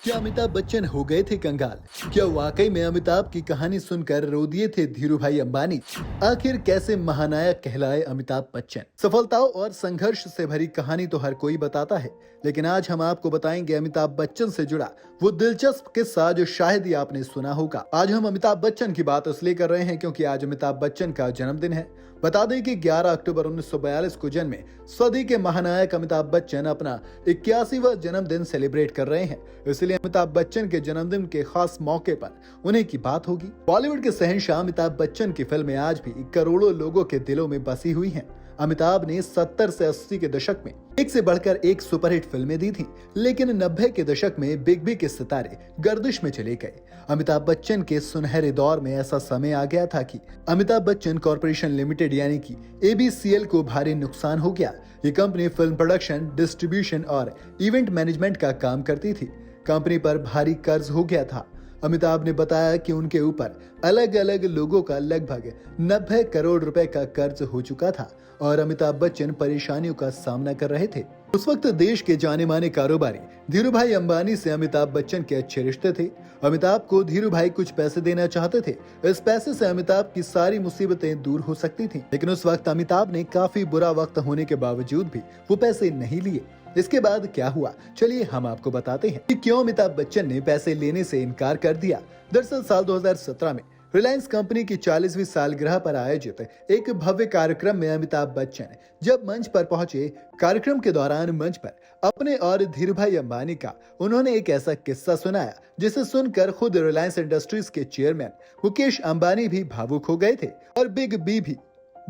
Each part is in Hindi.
क्या अमिताभ बच्चन हो गए थे कंगाल? क्या वाकई में अमिताभ की कहानी सुनकर रो दिए थे धीरू भाई अंबानी? आखिर कैसे महानायक कहलाए अमिताभ बच्चन? सफलताओं और संघर्ष से भरी कहानी तो हर कोई बताता है, लेकिन आज हम आपको बताएंगे अमिताभ बच्चन से जुड़ा वो दिलचस्प किस्सा जो शायद ही आपने सुना होगा। आज हम अमिताभ बच्चन की बात इसलिए कर रहे हैं क्योंकि आज अमिताभ बच्चन का जन्मदिन है। बता दें कि 11 अक्टूबर 1942 को जन्मे सदी के महानायक अमिताभ बच्चन अपना 81वां जन्मदिन सेलिब्रेट कर रहे हैं। इसलिए अमिताभ बच्चन के जन्मदिन के खास मौके पर उन्हीं की बात होगी। बॉलीवुड के शहंशाह अमिताभ बच्चन की फिल्में आज भी करोड़ों लोगों के दिलों में बसी हुई हैं। अमिताभ ने 70 से 80 के दशक में एक से बढ़कर एक सुपरहिट फिल्में दी थीं, लेकिन 90 के दशक में बिग बी के सितारे गर्दिश में चले गए। अमिताभ बच्चन के सुनहरे दौर में ऐसा समय आ गया था कि अमिताभ बच्चन कॉरपोरेशन लिमिटेड यानी कि एबीसीएल को भारी नुकसान हो गया। ये कंपनी फिल्म प्रोडक्शन, डिस्ट्रीब्यूशन और इवेंट मैनेजमेंट का काम करती थी। कंपनी पर भारी कर्ज हो गया था। अमिताभ ने बताया कि उनके ऊपर अलग अलग लोगों का लगभग 90 करोड़ रुपए का कर्ज हो चुका था और अमिताभ बच्चन परेशानियों का सामना कर रहे थे। उस वक्त देश के जाने माने कारोबारी धीरू भाई अंबानी से अमिताभ बच्चन के अच्छे रिश्ते थे। अमिताभ को धीरू भाई कुछ पैसे देना चाहते थे। इस पैसे से अमिताभ की सारी मुसीबतें दूर हो सकती थी, लेकिन उस वक्त अमिताभ ने काफी बुरा वक्त होने के बावजूद भी वो पैसे नहीं लिए। इसके बाद क्या हुआ, चलिए हम आपको बताते हैं कि क्यों अमिताभ बच्चन ने पैसे लेने से इनकार कर दिया। दरअसल साल 2017 में रिलायंस कंपनी की 40वीं सालगिरह पर आयोजित एक भव्य कार्यक्रम में अमिताभ बच्चन जब मंच पर पहुंचे, कार्यक्रम के दौरान मंच पर अपने और धीरू भाई अंबानी का उन्होंने एक ऐसा किस्सा सुनाया जिसे सुनकर खुद रिलायंस इंडस्ट्रीज के चेयरमैन मुकेश अंबानी भी भावुक हो गए थे और बिग बी भी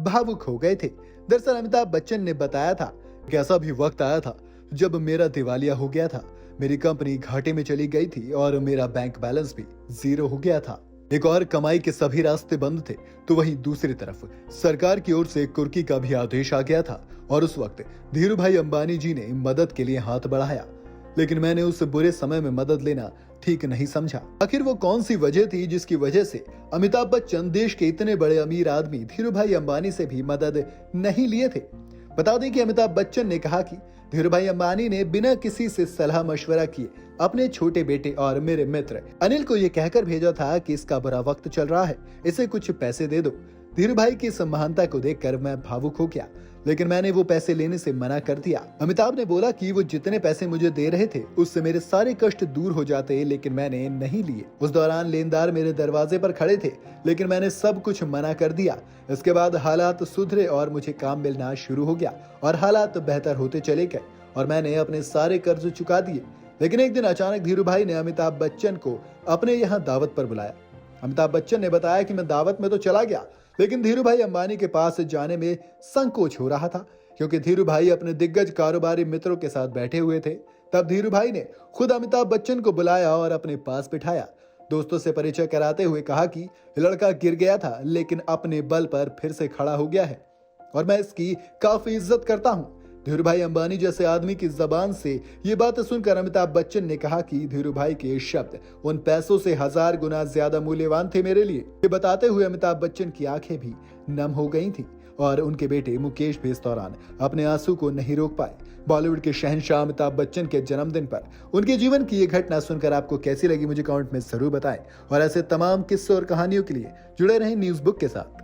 भावुक हो गए थे। दरअसल अमिताभ बच्चन ने बताया था कि ऐसा भी वक्त आया था जब मेरा दिवालिया हो गया था, मेरी कंपनी घाटे में चली गई थी और मेरा बैंक बैलेंस भी जीरो हो गया था। एक और कमाई के सभी रास्ते बंद थे, तो वहीं दूसरी तरफ सरकार की ओर से कुर्की का भी आदेश आ गया था और उस वक्त धीरू भाई अंबानी जी ने मदद के लिए हाथ बढ़ाया, लेकिन मैंने उस बुरे समय में मदद लेना ठीक नहीं समझा। आखिर वो कौन सी वजह थी जिसकी वजह से अमिताभ बच्चन देश के इतने बड़े अमीर आदमी धीरू भाई अंबानी से भी मदद नहीं लिए थे? बता दें कि अमिताभ बच्चन ने कहा कि धीरू भाई अंबानी ने बिना किसी से सलाह मशवरा किए अपने छोटे बेटे और मेरे मित्र अनिल को ये कहकर भेजा था कि इसका बुरा वक्त चल रहा है, इसे कुछ पैसे दे दो। धीरू भाई की इस महानता को देखकर मैं भावुक हो गया, लेकिन मैंने वो पैसे लेने से मना कर दिया। अमिताभ ने बोला कि वो जितने पैसे मुझे दे रहे थे उससे मेरे सारे कष्ट दूर हो जाते, लेकिन मैंने नहीं लिए। उस दौरान लेनदार मेरे दरवाजे पर खड़े थे, लेकिन मैंने सब कुछ मना कर दिया। इसके बाद हालात सुधरे और मुझे काम मिलना शुरू हो गया और हालात बेहतर होते चले गए और मैंने अपने सारे कर्ज चुका दिए। लेकिन एक दिन अचानक धीरू भाई ने अमिताभ बच्चन को अपने यहाँ दावत पर बुलाया। अमिताभ बच्चन ने बताया कि मैं दावत में तो चला गया, लेकिन धीरू भाई अंबानी के पास जाने में संकोच हो रहा था क्योंकि धीरू भाई अपने दिग्गज कारोबारी मित्रों के साथ बैठे हुए थे। तब धीरू भाई ने खुद अमिताभ बच्चन को बुलाया और अपने पास बिठाया। दोस्तों से परिचय कराते हुए कहा कि लड़का गिर गया था लेकिन अपने बल पर फिर से खड़ा हो गया है और मैं इसकी काफी इज्जत करता हूँ। धीरू भाई अंबानी जैसे आदमी की जबान से ये बात सुनकर अमिताभ बच्चन ने कहा कि धीरू भाई के शब्द उन पैसों से 1000 गुना ज्यादा मूल्यवान थे मेरे लिए। ये बताते हुए अमिताभ बच्चन की आंखें भी नम हो गई थी और उनके बेटे मुकेश भी इस दौरान अपने आंसू को नहीं रोक पाए। बॉलीवुड के शहंशाह अमिताभ बच्चन के जन्मदिन पर उनके जीवन की ये घटना सुनकर आपको कैसी लगी मुझे कमेंट में जरूर बताएं और ऐसे तमाम किस्से और कहानियों के लिए जुड़े रहें न्यूज बुक के साथ।